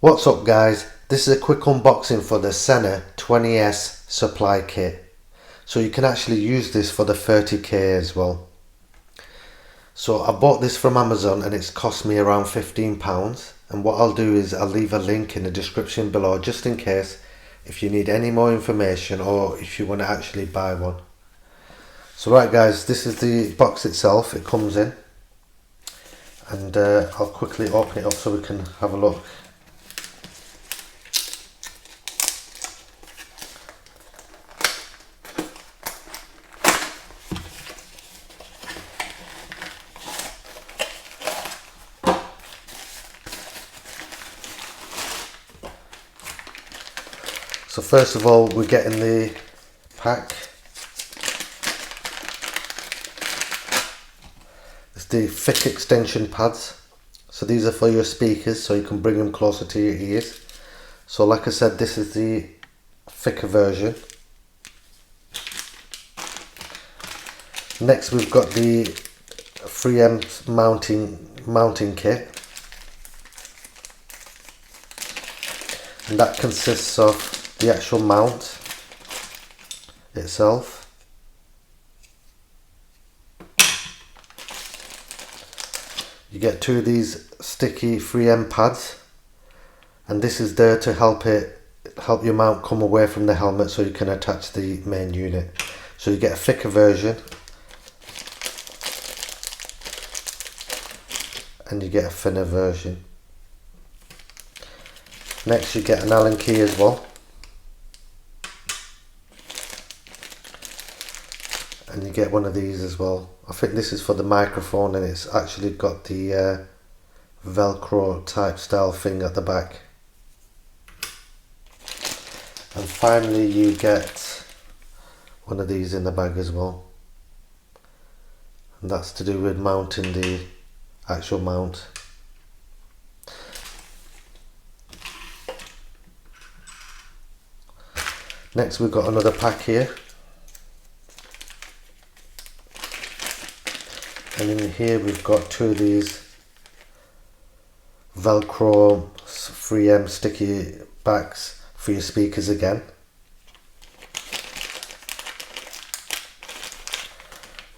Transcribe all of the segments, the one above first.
What's up guys, this is a quick unboxing for the Sena 20S supply kit. So you can actually use this for the 30k as well. So I bought this from Amazon and it's cost me around £15, and what I'll do is I'll leave a link in the description below just in case if you need any more information or if you want to actually buy one. So right guys, this is the box itself, it comes in, and I'll quickly open it up so we can have a look. So first of all, we're getting the pack. It's the thick extension pads. So these are for your speakers, so you can bring them closer to your ears. So like I said, this is the thicker version. Next we've got the 3M mounting kit. And that consists of the actual mount itself, you get two of these sticky 3M pads, and this is there to help your mount come away from the helmet so you can attach the main unit. So you get a thicker version and you get a thinner version. Next you get an Allen key as well, and you get one of these as well. I think this is for the microphone, and it's actually got the Velcro type style thing at the back. And finally you get one of these in the bag as well, and that's to do with mounting the actual mount. Next we've got another pack here, and in here we've got two of these Velcro 3M sticky backs for your speakers again.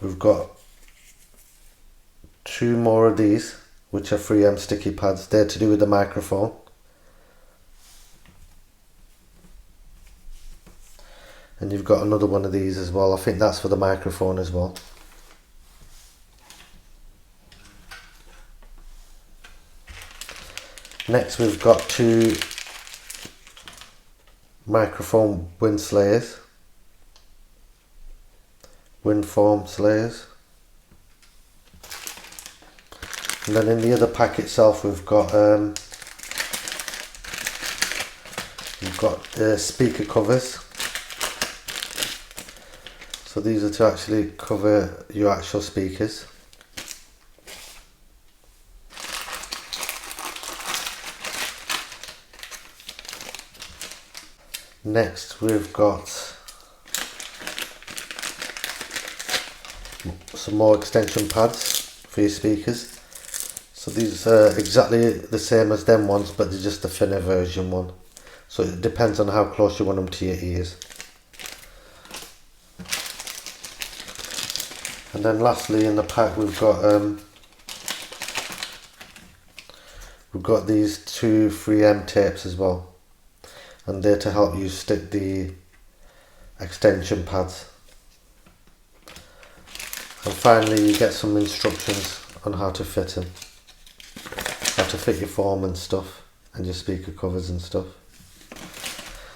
We've got two more of these which are 3M sticky pads. They're to do with the microphone. And you've got another one of these as well. I think that's for the microphone as well. Next we've got two microphone wind foam slayers. And then in the other pack itself we've got speaker covers. So these are to actually cover your actual speakers. Next we've got some more extension pads for your speakers. So these are exactly the same as them ones, but they're just the thinner version one. So it depends on how close you want them to your ears. And then lastly in the pack we've got these two 3M tapes as well, and they're to help you stick the extension pads. And finally you get some instructions on how to fit them, how to fit your foam and stuff, and your speaker covers and stuff.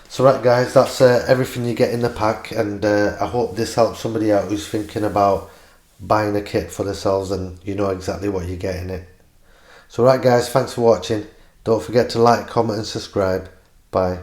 So right guys, that's everything you get in the pack, and I hope this helps somebody out who's thinking about buying a kit for themselves and you know exactly what you get in it. So right guys, thanks for watching. Don't forget to like, comment and subscribe. Bye.